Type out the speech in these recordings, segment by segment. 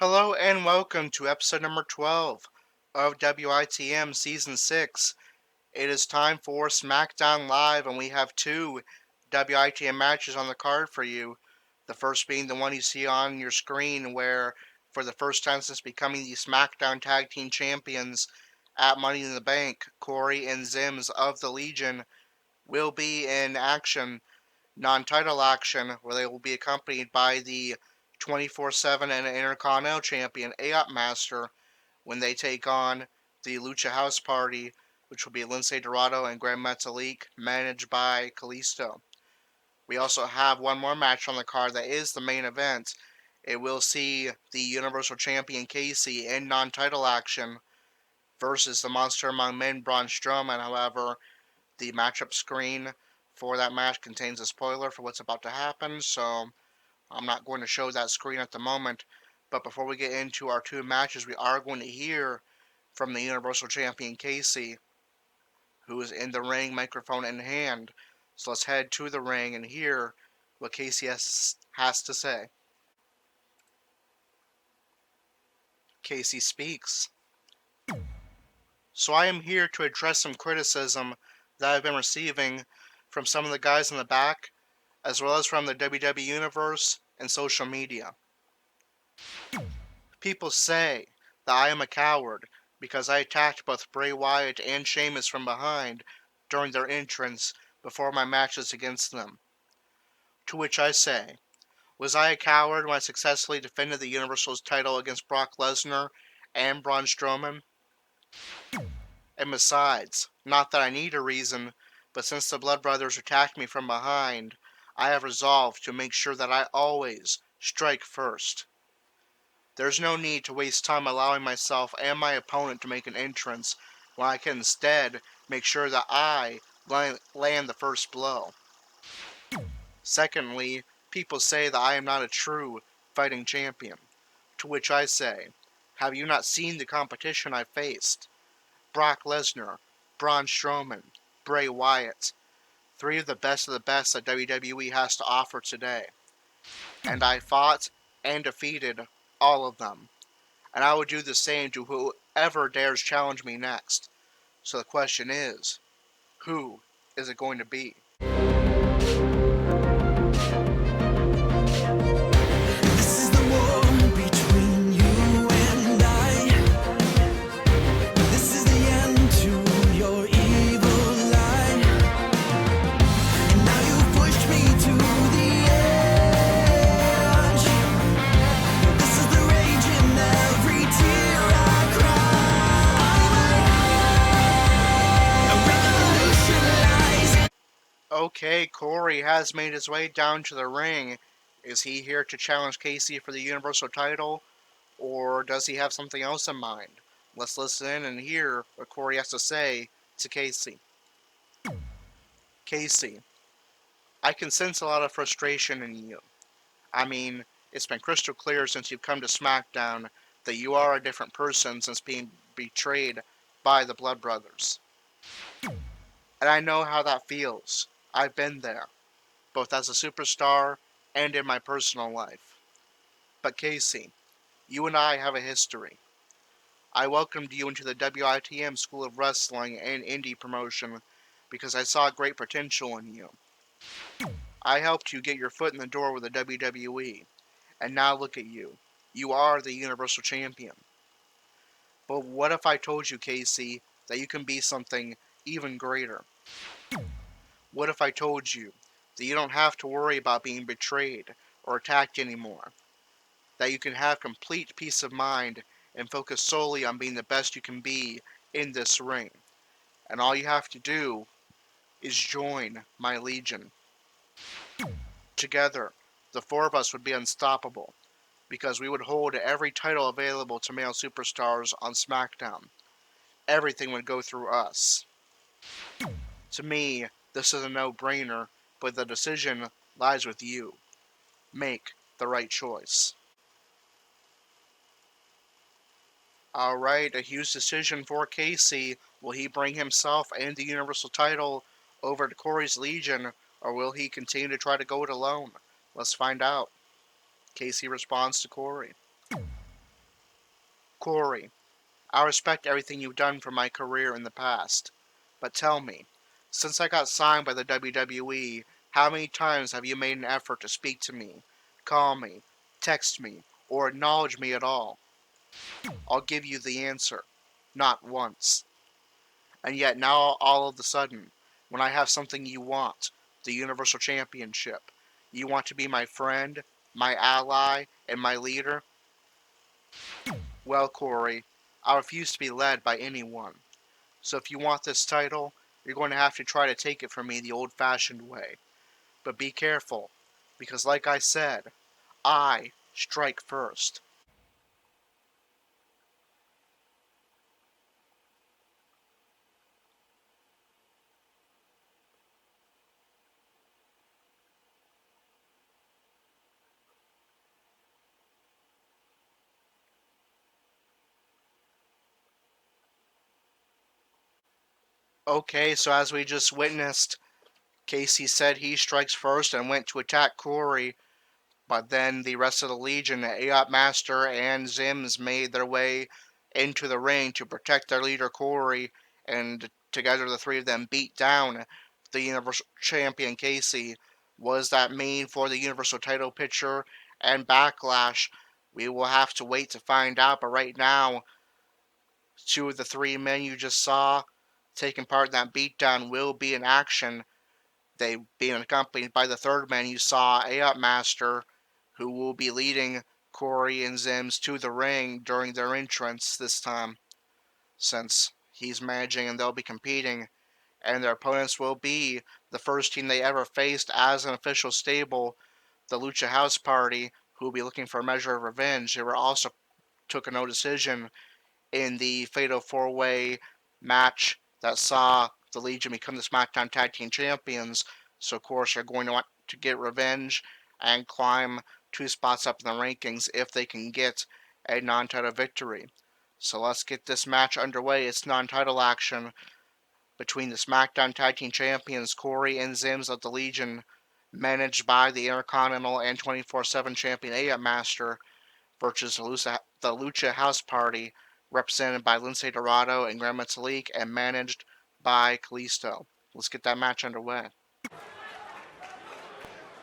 Hello and welcome to episode number 12 of WITM Season 6. It is time for SmackDown Live, and we have two WITM matches on the card for you. The first being the one you see on your screen, where for the first time since becoming the SmackDown Tag Team Champions at Money in the Bank, Corey and Zims of the Legion will be in action, non-title action, where they will be accompanied by the 24/7 and Intercontinental Champion AOP Master when they take on the Lucha House Party, which will be Lince Dorado and Grand Metalik, managed by Kalisto. We also have one more match on the card that is the main event. It will see the Universal Champion Casey in non-title action versus the Monster Among Men Braun Strowman. However, the matchup screen for that match contains a spoiler for what's about to happen, so I'm not going to show that screen at the moment. But before we get into our two matches, we are going to hear from the Universal Champion Casey, who is in the ring, microphone in hand. So let's head to the ring and hear what Casey has to say. Casey speaks. So I am here to address some criticism that I've been receiving from some of the guys in the back, as well as from the WWE Universe and social media. People say that I am a coward because I attacked both Bray Wyatt and Sheamus from behind during their entrance before my matches against them. To which I say, was I a coward when I successfully defended the Universal's title against Brock Lesnar and Braun Strowman? And besides, not that I need a reason, but since the Blood Brothers attacked me from behind, I have resolved to make sure that I always strike first. There's no need to waste time allowing myself and my opponent to make an entrance when I can instead make sure that I land the first blow. Secondly, people say that I am not a true fighting champion. To which I say, have you not seen the competition I faced? Brock Lesnar, Braun Strowman, Bray Wyatt, three of the best that WWE has to offer today. And I fought and defeated all of them. And I would do the same to whoever dares challenge me next. So the question is, who is it going to be? This is the war between you and I. This is the end to your evil lie. And now you've pushed me to the edge. This is the rage in every tear I cry. A revolution lies. Okay, Corey has made his way down to the ring. Is he here to challenge Casey for the Universal title, or does he have something else in mind? Let's listen and hear what Corey has to say to Casey. Casey, I can sense a lot of frustration in you. I mean, it's been crystal clear since you've come to SmackDown that you are a different person since being betrayed by the Blood Brothers. And I know how that feels. I've been there, both as a superstar and in my personal life. But Casey, you and I have a history. I welcomed you into the WITM School of Wrestling and Indie promotion because I saw great potential in you. I helped you get your foot in the door with the WWE, and now look at you. You are the Universal Champion. But what if I told you, Casey, that you can be something even greater? What if I told you that you don't have to worry about being betrayed or attacked anymore? That you can have complete peace of mind and focus solely on being the best you can be in this ring. And all you have to do is join my legion. Together, the four of us would be unstoppable, because we would hold every title available to male superstars on SmackDown. Everything would go through us. To me, this is a no-brainer, but the decision lies with you. Make the right choice. Alright, a huge decision for Casey. Will he bring himself and the Universal title over to Corey's Legion, or will he continue to try to go it alone? Let's find out. Casey responds to Corey. Corey, I respect everything you've done for my career in the past, but tell me, since I got signed by the WWE, how many times have you made an effort to speak to me, call me, text me, or acknowledge me at all? I'll give you the answer. Not once. And yet now all of a sudden, when I have something you want, the Universal Championship, you want to be my friend, my ally, and my leader? Well, Corey, I refuse to be led by anyone. So if you want this title, you're going to have to try to take it from me the old-fashioned way. But be careful, because like I said, I strike first. Okay, so as we just witnessed, Casey said he strikes first and went to attack Corey, but then the rest of the Legion, Aop Master and Zims, made their way into the ring to protect their leader Corey, and together the three of them beat down the Universal Champion Casey. Was that mean for the Universal title picture and Backlash? We will have to wait to find out, but right now, two of the three men you just saw taking part in that beatdown will be in action. They being accompanied by the third man you saw, Aop Master, who will be leading Corey and Zims to the ring during their entrance this time, since he's managing and they'll be competing, and their opponents will be the first team they ever faced as an official stable, the Lucha House Party, who will be looking for a measure of revenge. They were also took a no decision in the Fatal 4-Way match that saw the Legion become the SmackDown Tag Team Champions. So, of course, they're going to want to get revenge and climb 2 spots up in the rankings if they can get a non-title victory. So let's get this match underway. It's non-title action between the SmackDown Tag Team Champions Corey and Zims of the Legion, managed by the Intercontinental and 24/7 Champion Aop Master, versus the Lucha House Party, represented by Lince Dorado and Gran Metalik, and managed by Kalisto. Let's get that match underway.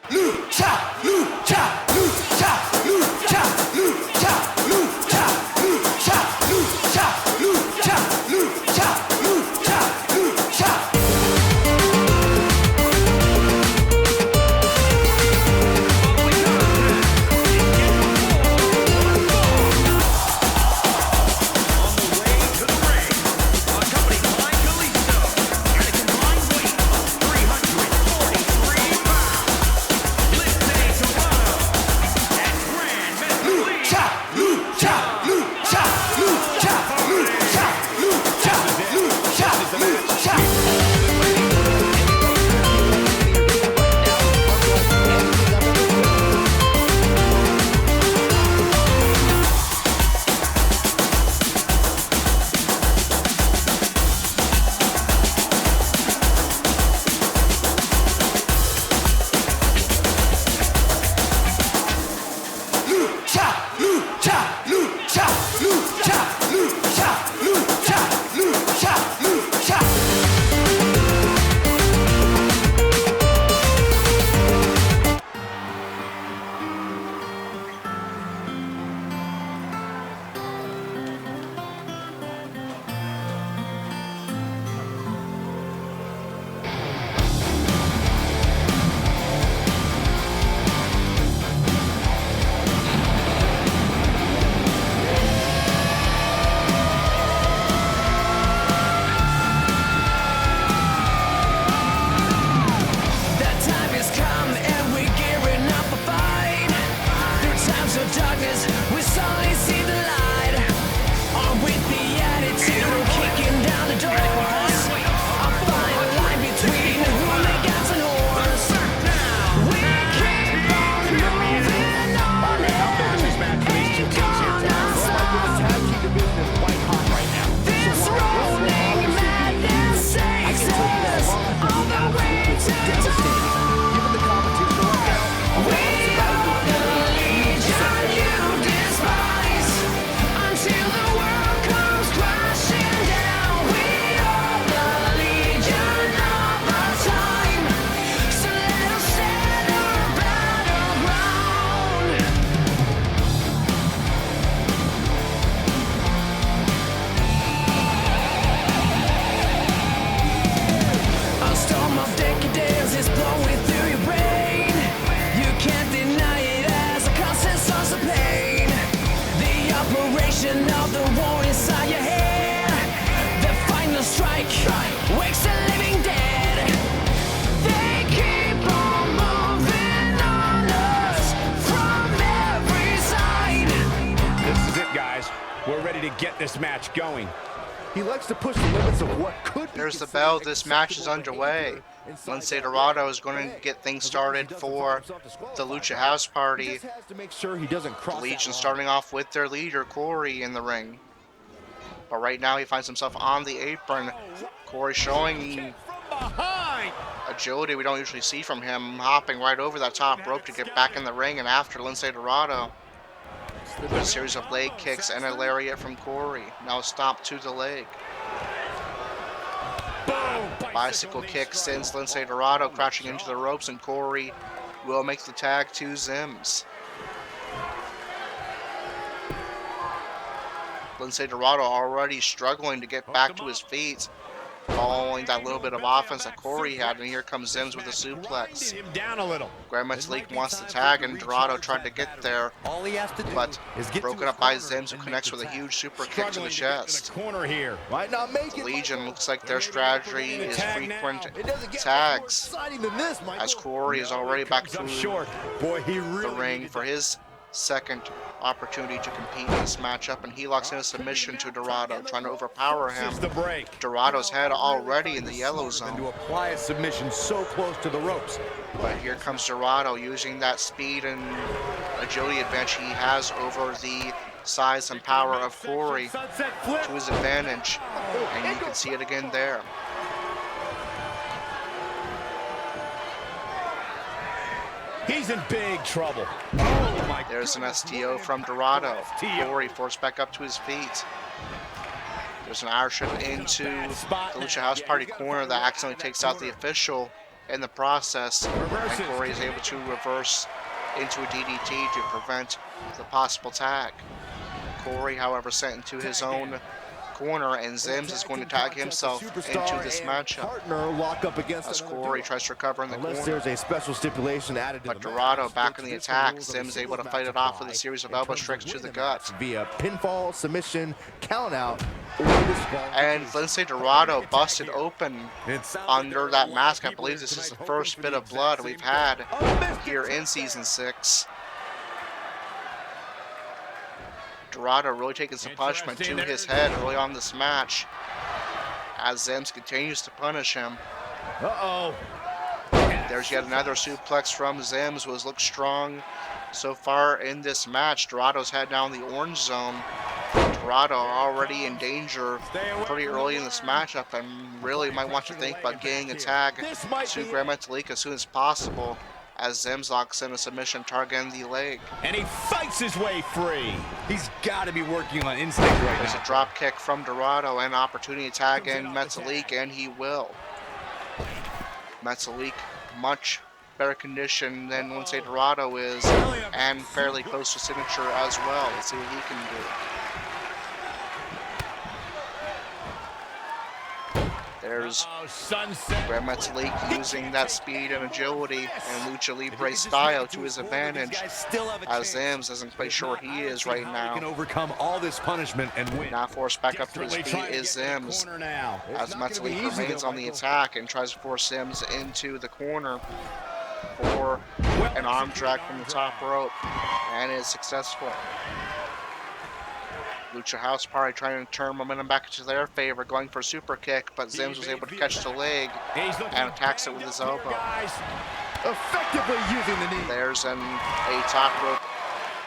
Lucha, lucha, lucha, lucha, lucha, lucha, lucha, lucha, lucha, lucha, lucha, lucha. ready to get this match going. He likes to push the limits of what could be. There's the bell. This match is underway. Lince Dorado is going to get things started for the Lucha House Party. The Legion starting off with their leader, Corey, in the ring. But right now he finds himself on the apron. Corey showing agility we don't usually see from him, hopping right over that top rope to get back in the ring and after Lince Dorado. A series of leg kicks and a lariat from Corey. Now a stomp to the leg. Bicycle kick sends Lince Dorado crashing into the ropes, and Corey will make the tag to Zims. Lince Dorado already struggling to get back to his feet, following that little bit of offense that Corey had, and here comes Zims with a suplex. Grand Metalik wants the tag, and Dorado tried to get there, but broken up by Zims, who connects with a huge super kick to the chest. The Legion looks like their strategy is frequent tags, as Corey is already back to the ring for his second opportunity to compete in this matchup, and he locks in a submission to Dorado, trying to overpower him. Dorado's head already in the yellow zone. To apply a submission so close to the ropes. But here comes Dorado using that speed and agility advantage he has over the size and power of Corey to his advantage, and you can see it again there. He's in big trouble. There's an STO from Dorado. Corey forced back up to his feet. There's an Irish whip into the Lucha House Party corner that accidentally takes out the official in the process. And Corey is able to reverse into a DDT to prevent the possible tag. Corey, however, sent into his own corner, and Zims is going to tag himself into this matchup as Corey tries to recover in the corner. There's a special stipulation added to But Dorado back in the attack. Zims able to fight it off with a series of elbow strikes to the gut. Via pinfall, submission, count out, and Lince Dorado busted open under that mask. I believe this is the first bit of blood we've had here in Season 6. Dorado really taking some punishment to his head early on this match as Zims continues to punish him. There's yet another suplex from Zims, who has looked strong so far in this match. Dorado's head now in the orange zone. Dorado already in danger pretty early in this matchup, and really might want to think about getting a tag to Grand Metalik as soon as possible, as Zims locks in a submission targeting the leg. And he fights his way free. He's got to be working on instinct right now. There's a drop kick from Dorado and opportunity to tag in Metalik, and he will. Metalik much better condition than Lince Dorado is, and fairly close to signature as well. Let's see what he can do. There's Grand Metalik using that speed and agility and Lucha Libre style to his advantage, as Zims isn't quite sure where he is right now. Can overcome all this punishment and win. Now forced back up to his feet is Zims, as Metalik remains on the attack and tries to force Zims into the corner for an arm drag from the top rope, and is successful. Lucha House Party trying to turn momentum back into their favor, going for a super kick, but Zims was able to catch the leg and attacks it with his elbow. Effectively using the knee. There's a top rope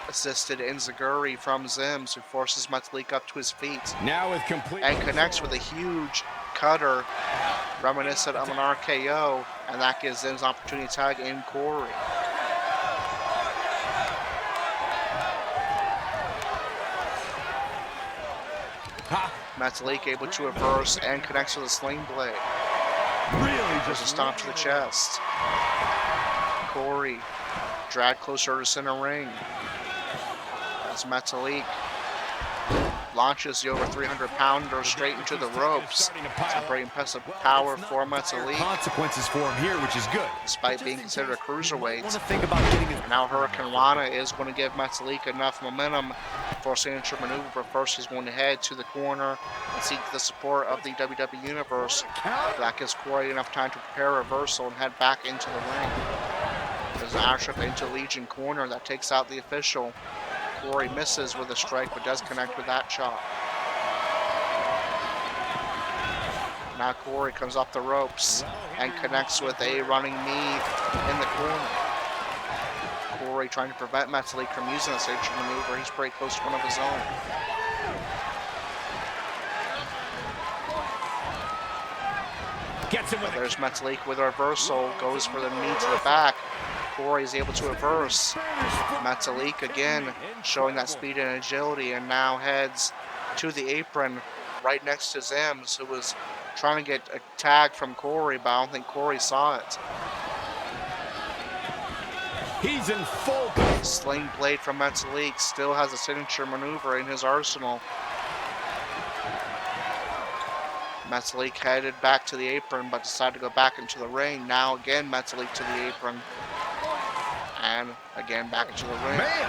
assisted enziguri from Zims, who forces Metalik up to his feet. Now with complete and connects with a huge cutter reminiscent of an RKO, and that gives Zims an opportunity to tag in Corey. Metalik able to reverse and connects with a sling blade. There's a stomp to the chest. Corey dragged closer to center ring as Metalik launches the over 300-pounder straight into the ropes. Some very impressive power for Metalik. Consequences for him here, which is good. Despite being considered a cruiserweight. Now Hurricane Rana is going to give Metalik enough momentum for a signature maneuver, but first he's going to head to the corner and seek the support of the WWE Universe. That gives Corey enough time to prepare a reversal and head back into the ring. There's an Irish whip into Legion corner that takes out the official. Corey misses with a strike, but does connect with that chop. Now Corey comes off the ropes and connects with a running knee in the corner. Corey trying to prevent Metalik from using the signature maneuver. He's pretty close to one of his own. But there's Metalik with a reversal. Goes for the knee to the back. Corey is able to reverse. Metalik again showing that speed and agility, and now heads to the apron right next to Zims, who was trying to get a tag from Corey, but I don't think Corey saw it. He's in full. Sling blade from Metalik still has a signature maneuver in his arsenal. Metalik headed back to the apron, but decided to go back into the ring. Now again, Metalik to the apron. And again, back into the ring. Man,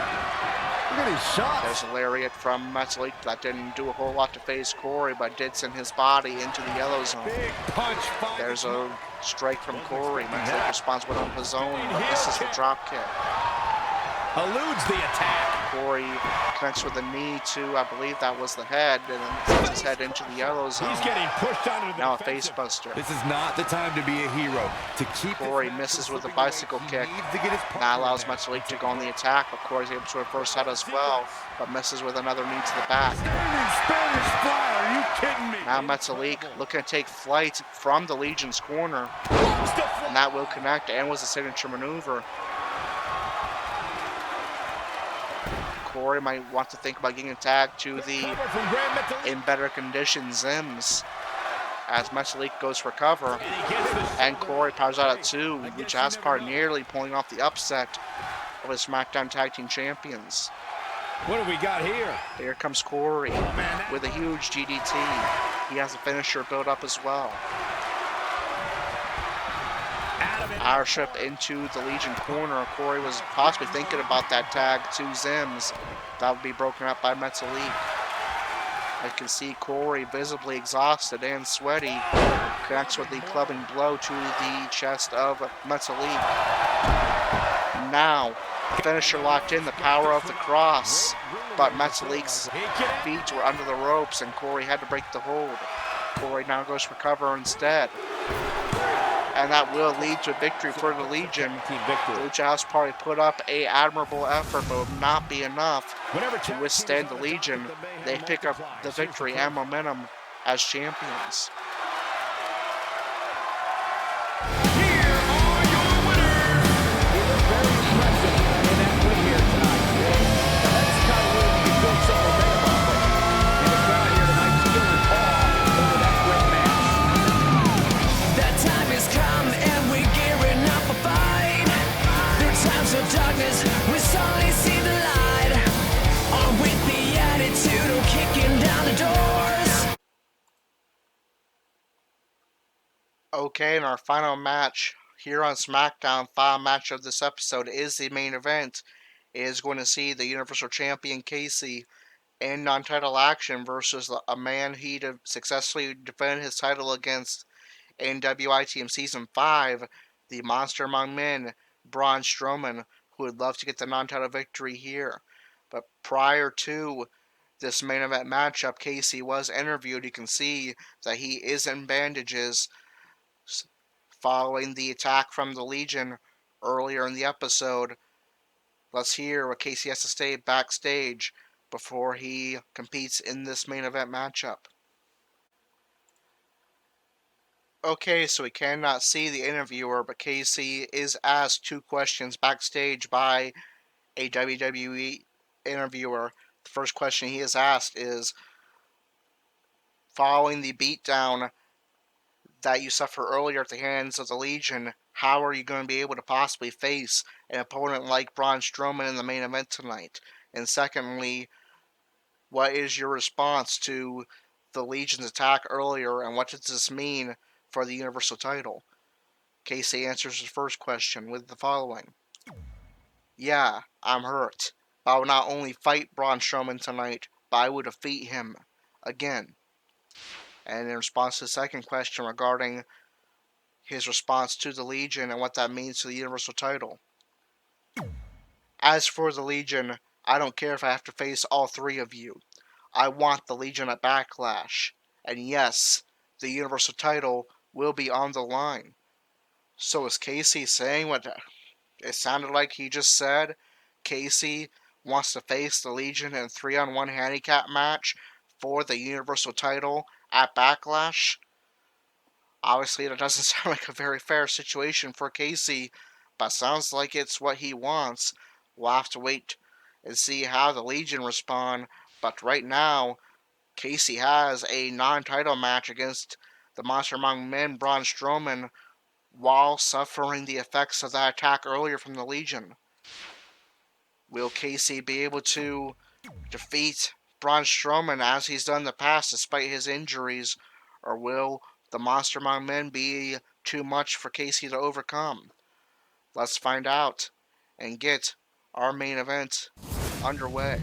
look at these shots. There's a lariat from Metalik that didn't do a whole lot to phase Corey, but did send his body into the yellow zone. Big punch. There's a strike from Corey. Metalik responds with on his own, but this is the drop kick. Eludes the attack. Corey connects with the knee to, I believe that was the head, and then sends his head into the yellow zone. He's getting pushed onto the Now a defensive. face buster. This is not the time to be a hero. To keep Corey this misses with a slipping bicycle away, kick. he needs to get his That partner allows in there. Metalik to go on the attack, but Corey's able to reverse that as well, but misses with another knee to the back. Spanish fly. Are you kidding me? Now Metalik looking to take flight from the Legion's corner, and that will connect and was a signature maneuver. Corey might want to think about getting a tag to the Cover from Grand Metalik. in better condition Zims, as Metalik goes for cover, And he gets the and Corey powers out at 2, with Jaspar nearly pulling off the upset of his SmackDown Tag Team Champions. What do we got here? Here comes Corey with a huge GDT. He has a finisher built up as well. Airship into the Legion corner. Corey was possibly thinking about that tag to Zims. That would be broken up by Metalik. I can see Corey visibly exhausted and sweaty. Connects with the clubbing blow to the chest of Metalik. Now, finisher locked in, the power of the cross. But Metalik's feet were under the ropes and Corey had to break the hold. Corey now goes for cover instead. And that will lead to a victory for the Legion. Team victory. Lucha House Party put up a admirable effort, but would not be enough Whenever to withstand the Legion. They pick up the victory and momentum as champions. That time has come and we're gearing up a fight. Through times of darkness, we suddenly see the light. On with the attitude of kicking down the doors. Okay, and our final match here on SmackDown, final match of this episode, is the main event. It is going to see the Universal Champion Casey in non-title action versus a man he successfully defended his title against in WITM Season 5, the Monster Among Men, Braun Strowman, who would love to get the non-title victory here. But prior to this main event matchup, Casey was interviewed. You can see that he is in bandages following the attack from the Legion earlier in the episode. Let's hear what Casey has to say backstage before he competes in this main event matchup. Okay, so we cannot see the interviewer, but Casey is asked 2 questions backstage by a WWE interviewer. The first question he is asked is, following the beatdown that you suffer earlier at the hands of the Legion, how are you going to be able to possibly face an opponent like Braun Strowman in the main event tonight? And secondly, what is your response to the Legion's attack earlier, and what does this mean for the Universal title? Casey answers his first question with the following. Yeah, I'm hurt. I will not only fight Braun Strowman tonight, but I will defeat him again. And in response to the second question regarding his response to the Legion and what that means to the Universal title. As for the Legion, I don't care if I have to face all three of you. I want the Legion at Backlash. And yes, the Universal title will be on the line. So is Casey saying what it sounded like he just said? Casey wants to face the Legion in a 3-on-1 handicap match for the Universal title at Backlash? Obviously, that doesn't sound like a very fair situation for Casey, but sounds like it's what he wants. We'll have to wait and see how the Legion respond. But right now, Casey has a non-title match against the Monster Among Men, Braun Strowman, while suffering the effects of that attack earlier from the Legion. Will Casey be able to defeat Braun Strowman as he's done in the past despite his injuries, or will the Monster Among Men be too much for Casey to overcome? Let's find out and get our main event underway.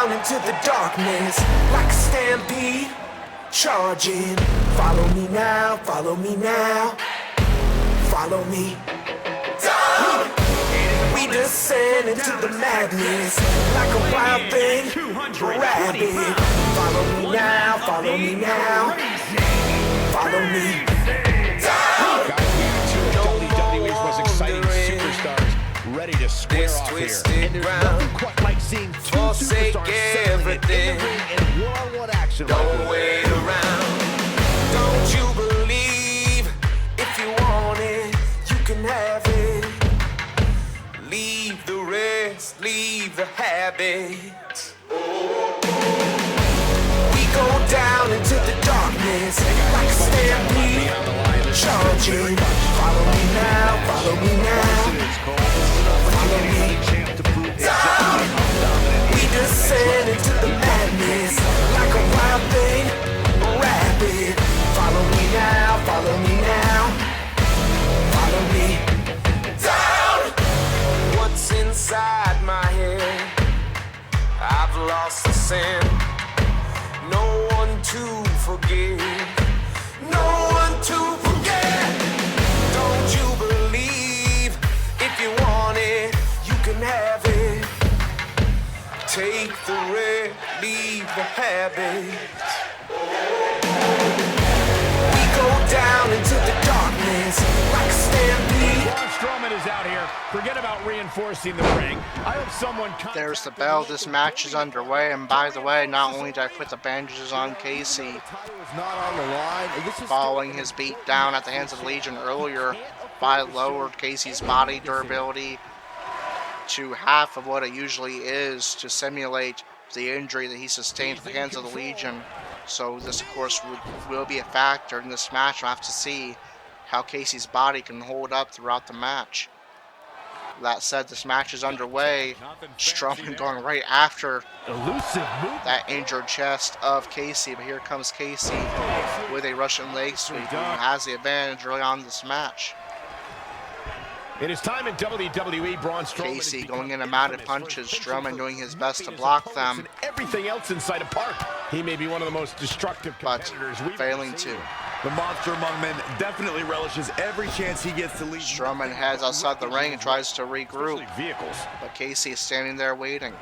Into the darkness like a stampede, charging. Follow me now, follow me now, follow me down. We descend into the madness like a wild thing, rabid. Follow me now, follow me now, follow me down. WWE's most exciting superstars ready to square off here. And there's nothing quite like seeing two superstars settling it in the ring in one-on-one action. Don't wait around. Don't you believe? If you want it, you can have it. Leave the rest, leave the habits. We go down into the darkness like a stampede, charging. Follow me now, follow me now. Follow me down. We descend into the madness like a wild thing, rapid. Follow me now, follow me now. Follow me down. What's inside my head? I've lost the sin. No one to forgive. No one to forget. Don't you believe? If you want it, you can have it. Take the red, leave the habits. We go down into the darkness like a stampede. Braun Strowman is out here. Forget about reinforcing the ring. I hope someone... There's the bell. This match is underway. And by the way, not only did I put the bandages on Casey, following his beat down at the hands of the Legion earlier, I lowered Casey's body durability to half of what it usually is to simulate the injury that he sustained at the hands of the Legion. So this, of course, will be a factor in this match. We'll have to see how Casey's body can hold up throughout the match. That said, this match is underway. Strowman going right after that injured chest of Casey. But here comes Casey with a Russian leg sweep, who has the advantage early on in this match. It is time in WWE. Braun Strowman Casey going in and mounted punches. Strowman doing his best to block them. Everything else inside apart. He may be one of the most destructive competitors we've failing to. The Monster Among Men definitely relishes every chance he gets to lead. Strowman heads outside the ring and tries to regroup. But Casey is standing there waiting.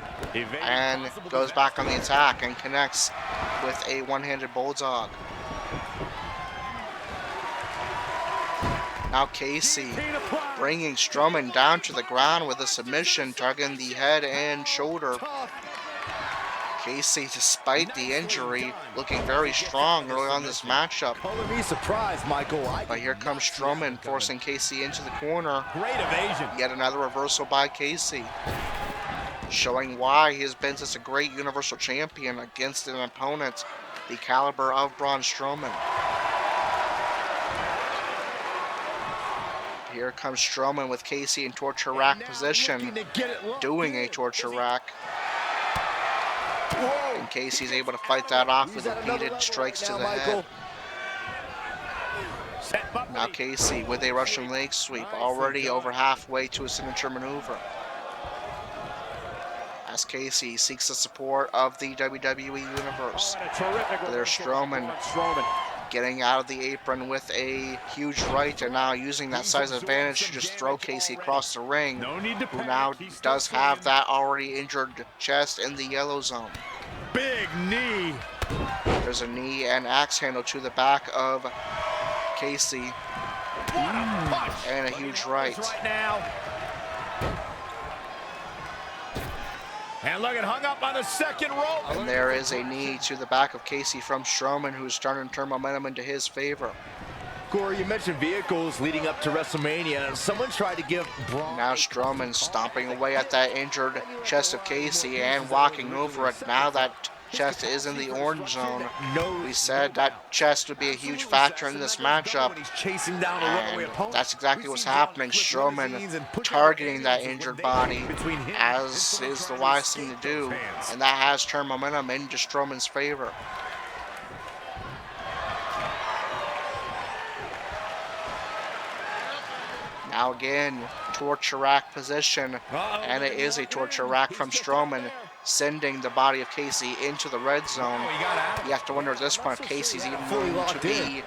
And goes back on the attack and connects with a one-handed bulldog. Now Casey bringing Strowman down to the ground with a submission, targeting the head and shoulder. Casey, despite the injury, looking very strong early on this matchup. Color me surprised, Michael. But here comes Strowman, forcing Casey into the corner. Great evasion. Yet another reversal by Casey, showing why he has been such a great Universal Champion against an opponent the caliber of Braun Strowman. Here comes Strowman with Casey in torture rack position, doing a torture rack. And Casey's able to fight that off with repeated strikes to the head. Now Casey with a Russian leg sweep, already over halfway to a signature maneuver. As Casey seeks the support of the WWE Universe. There's Strowman getting out of the apron with a huge right, and now using that size advantage to just throw Casey across the ring, who now does have that already injured chest in the yellow zone. Big knee. There's a knee and axe handle to the back of Casey, and a huge right. And look, it hung up on the second rope. And there is a knee to the back of Casey from Strowman, who's starting to turn momentum into his favor. Corey, you mentioned vehicles leading up to WrestleMania. Someone tried to give Braun... Now Strowman stomping away at that injured chest of Casey and walking over it. Now that chest is in the orange zone. We said that chest would be a huge factor in this matchup, and that's exactly what's happening. Strowman targeting that injured body, as is the wise thing to do, and that has turned momentum into Strowman's favor. Now again, torture rack position, and it is a torture rack from Strowman, sending the body of Casey into the red zone. You have to wonder at this point if Casey's even going to be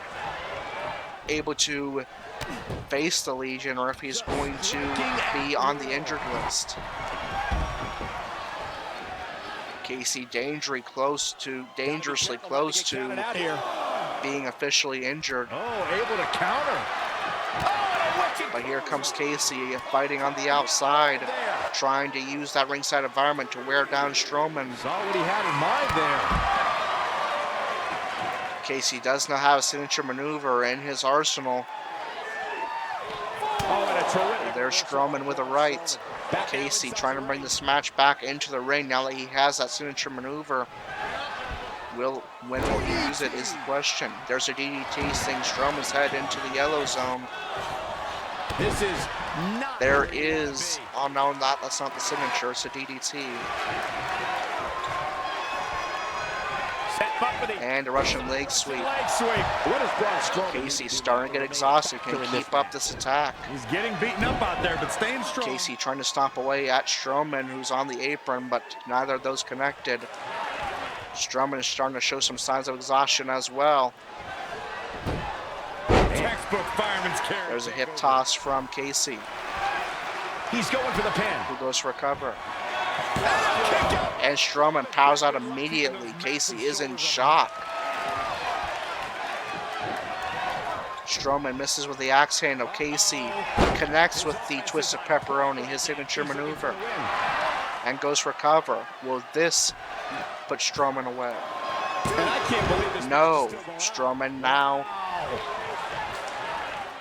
able to face the Legion, or if he's going to be on the injured list. Casey dangerously close to being officially injured. Oh, able to counter. But here comes Casey fighting on the outside, trying to use that ringside environment to wear down Strowman. Saw what he had in mind there. Casey does now have a signature maneuver in his arsenal. There's Strowman with a right. Casey trying to bring this match back into the ring now that he has that signature maneuver. When will he use it is the question. There's a DDT, sending Strowman's head into the yellow zone. This is not. There is. Oh no, that's not the signature. It's a DDT. And a Russian leg sweep. What is Braun Strowman? Casey starting to get exhausted. Can keep up this attack. He's getting beaten up out there, but staying strong. Casey trying to stomp away at Strowman, who's on the apron, but neither of those connected. Strowman is starting to show some signs of exhaustion as well. Textbook fireman's carry. There's a hip toss from Casey. He's going for the pin. Who goes for a cover. And Strowman powers out immediately. Casey is in shock. Strowman misses with the axe handle. Casey connects with the twisted pepperoni, his signature maneuver, and goes for cover. Will this put Strowman away? No. Strowman now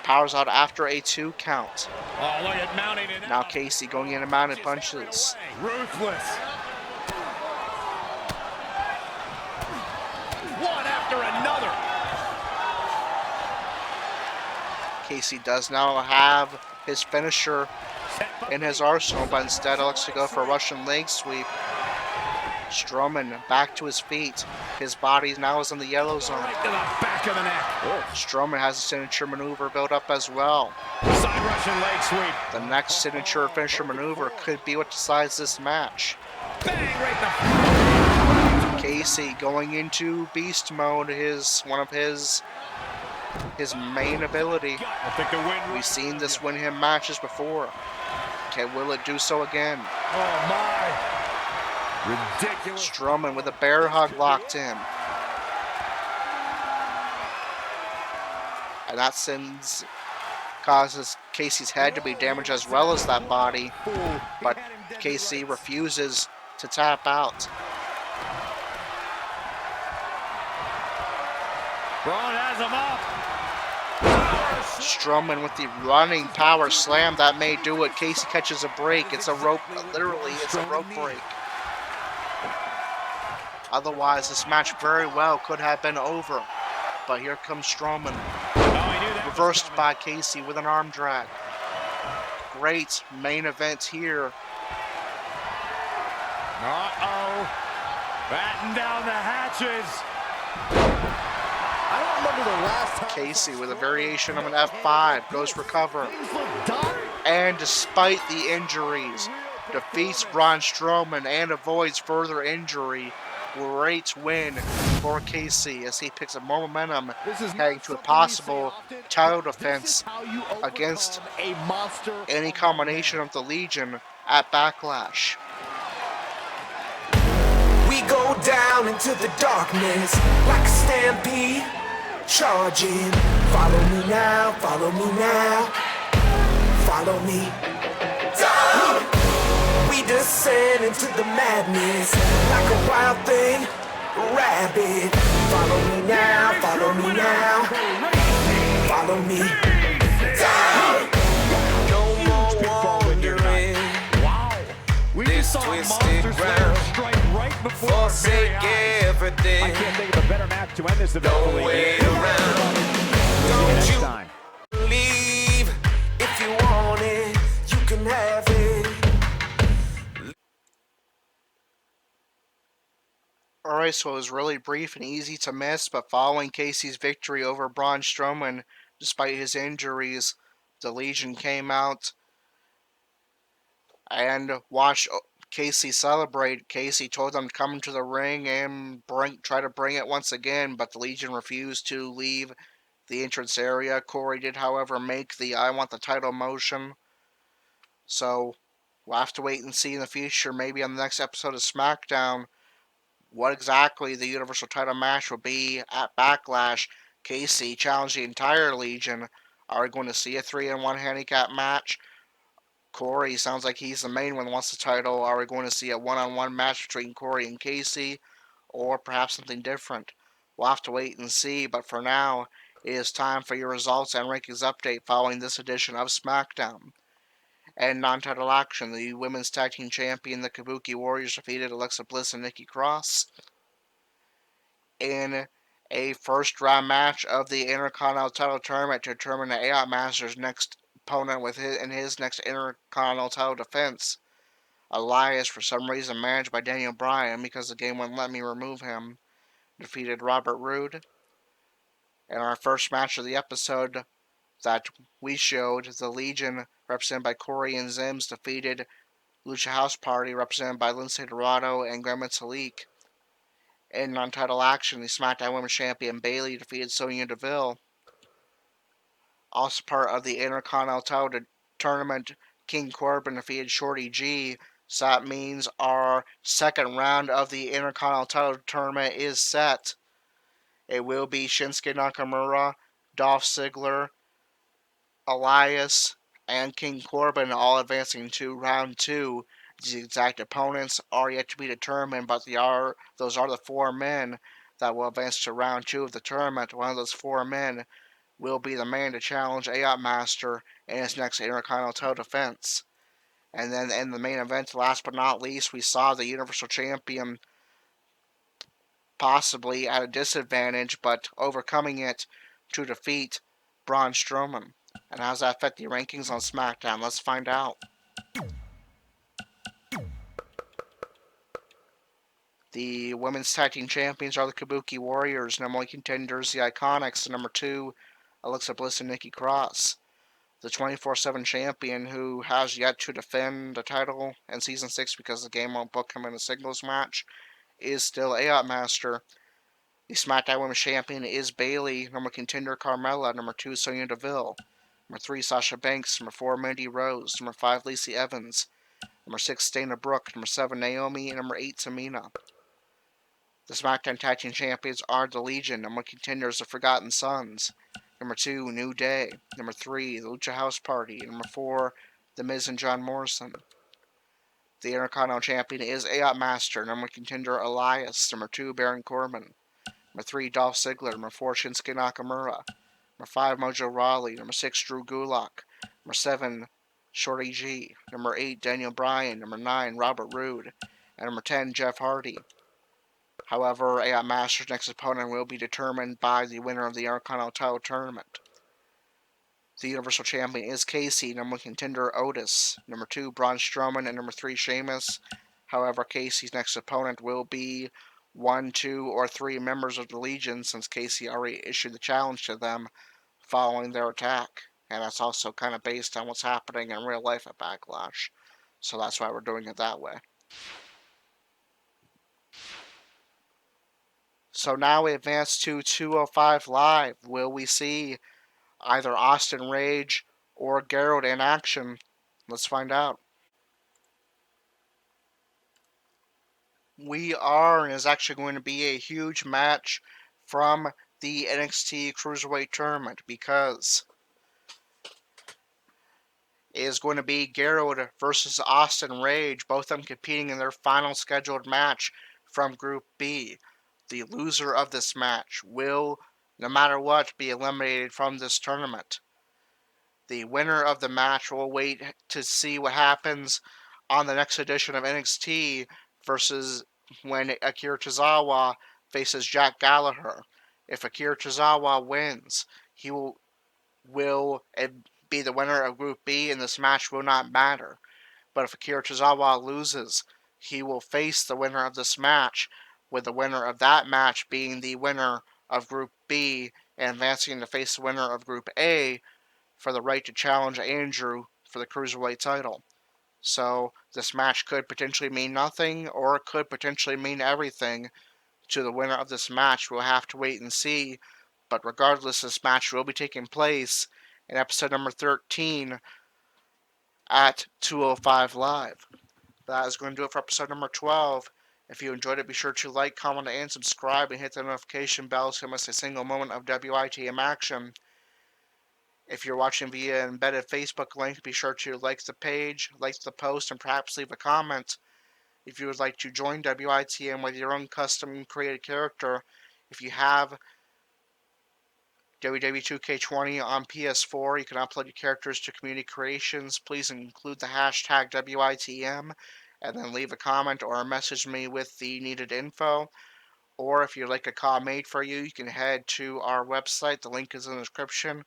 powers out after a 2 count. Oh, look at mounting it. Now Casey going in and mounted punches. Ruthless. One after another. Casey does now have his finisher in his arsenal, but instead elects to go for a Russian leg sweep. Strowman back to his feet. His body now is in the yellow zone. Right to the back of the neck. Strowman has a signature maneuver built up as well. Side Russian leg sweep. The next signature finisher maneuver could be what decides this match. Bang, right in the... Casey going into beast mode, one of his main ability. We've seen this win him matches before. Okay, will it do so again? Oh my. Ridiculous. Strowman with a bear hug locked in. And that sends causes Casey's head to be damaged as well as that body, but Casey refuses to tap out. Braun has him up. Strowman with the running power slam that may do it. Casey catches a break. It's a rope, literally, it's a rope break. Otherwise, this match very well could have been over. But here comes Strowman. Reversed by Casey with an arm drag. Great main event here. Uh-oh. Batten down the hatches. I don't remember the last time. Casey with a variation of an F5 goes for cover. And despite the injuries, defeats Braun Strowman and avoids further injury. Great win for Casey as he picks up more momentum heading to a possible title defense against any combination of the Legion at Backlash. We go down into the darkness like a stampede, charging. Follow me now, follow me now, follow me. Down! We descend into the madness like a wild thing, rabid. Follow me now, follow me now, follow me. Down! No more wandering. We just saw a monster slayer strike right before our very eyes. Everything. I can't think of a better match to end this event. Don't wait around. Don't you Time. leave. If you want it, you can have it. Alright, so it was really brief and easy to miss, but following Casey's victory over Braun Strowman, despite his injuries, the Legion came out and watched Casey celebrate. Casey told them to come into the ring and try to bring it once again, but the Legion refused to leave the entrance area. Corey did, however, make the I want the title motion. So we'll have to wait and see in the future, maybe on the next episode of SmackDown, what exactly the Universal title match will be at Backlash. Casey challenged the entire Legion. Are we going to see a 3-on-1 handicap match? Corey sounds like he's the main one that wants the title. Are we going to see a 1-on-1 match between Corey and Casey? Or perhaps something different? We'll have to wait and see, but for now, it is time for your results and rankings update following this edition of SmackDown. And non-title action, the Women's Tag Team Champion, the Kabuki Warriors, defeated Alexa Bliss and Nikki Cross in a first-round match of the Intercontinental title tournament to determine the AOT Master's next opponent in his next Intercontinental title defense. Elias, for some reason managed by Daniel Bryan because the game wouldn't let me remove him, defeated Robert Roode. In our first match of the episode that we showed, the Legion, represented by Corey and Zims, defeated Lucha House Party, represented by Lindsay Dorado and Grand Metalik. In non-title action, the SmackDown Women's Champion Bayley defeated Sonya Deville. Also part of the Intercontinental title tournament, King Corbin defeated Shorty G. So that means our second round of the Intercontinental title tournament is set. It will be Shinsuke Nakamura, Dolph Ziggler, Elias, and King Corbin all advancing to round 2. The exact opponents are yet to be determined, but those are the 4 men that will advance to round 2 of the tournament. One of those 4 men will be the man to challenge AOT Master in his next Intercontinental title defense. And then in the main event, last but not least, we saw the Universal Champion possibly at a disadvantage, but overcoming it to defeat Braun Strowman. And how does that affect the rankings on SmackDown? Let's find out. The Women's Tag Team Champions are the Kabuki Warriors. Number 1 contenders, the Iconics. Number 2, Alexa Bliss and Nikki Cross. The 24/7 champion, who has yet to defend the title in Season 6 because the game won't book him in a singles match, is still AOT Master. The SmackDown Women's Champion is Bayley. Number 1 contender, Carmella. Number 2, Sonya Deville. Number 3, Sasha Banks. Number 4, Mandy Rose. Number 5, Lacey Evans. Number 6, Dana Brooke. Number 7, Naomi. And number 8, Tamina. The SmackDown Tag Team Champions are the Legion. Number 1 contenders, the Forgotten Sons. Number 2, New Day. Number 3, The Lucha House Party. Number 4, The Miz and John Morrison. The Intercontinental Champion is AOP Master. Number 1 contender, Elias. Number 2, Baron Corbin. Number 3, Dolph Ziggler. Number 4, Shinsuke Nakamura. Number 5, Mojo Rawley. Number 6, Drew Gulak. Number 7, Shorty G. Number 8, Daniel Bryan. Number 9, Robert Roode. And number 10, Jeff Hardy. However, AOP Master's next opponent will be determined by the winner of the Intercontinental title tournament. The Universal Champion is Casey. Number 1 contender, Otis. Number 2, Braun Strowman. And number 3, Sheamus. However, Casey's next opponent will be 1, 2, or 3 members of the Legion, since Casey already issued the challenge to them following their attack. And that's also kind of based on what's happening in real life at Backlash. So that's why we're doing it that way. So now we advance to 205 Live. Will we see either Austin Rage or Gerald in action? Let's find out. We are, and is actually going to be a huge match from the NXT Cruiserweight Tournament, because it is going to be Gerald versus Austin Rage, both of them competing in their final scheduled match from Group B. The loser of this match will, no matter what, be eliminated from this tournament. The winner of the match will wait to see what happens on the next edition of NXT versus when Akira Tozawa faces Jack Gallagher. If Akira Tozawa wins, he will be the winner of Group B, and this match will not matter. But if Akira Tozawa loses, he will face the winner of this match, with the winner of that match being the winner of Group B and advancing to face the winner of Group A for the right to challenge Andrew for the Cruiserweight title. So this match could potentially mean nothing, or it could potentially mean everything to the winner of this match. We'll have to wait and see. But regardless, this match will be taking place in episode number 13 at 205 Live. That is going to do it for episode number 12. If you enjoyed it, be sure to like, comment, and subscribe, and hit the notification bell so you don't miss a single moment of WITM action. If you're watching via an embedded Facebook link, be sure to like the page, like the post, and perhaps leave a comment. If you would like to join WITM with your own custom created character, if you have WW2K20 on PS4, you can upload your characters to Community Creations. Please include the hashtag WITM, and then leave a comment or message me with the needed info. Or if you'd like a call made for you, you can head to our website. The link is in the description,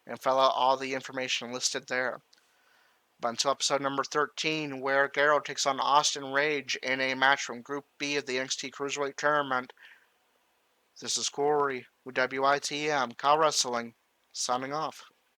and fill out all the information listed there. But until episode number 13, where Gerald takes on Austin Rage in a match from Group B of the NXT Cruiserweight Tournament, this is Corey with WITM Kyle Wrestling, signing off.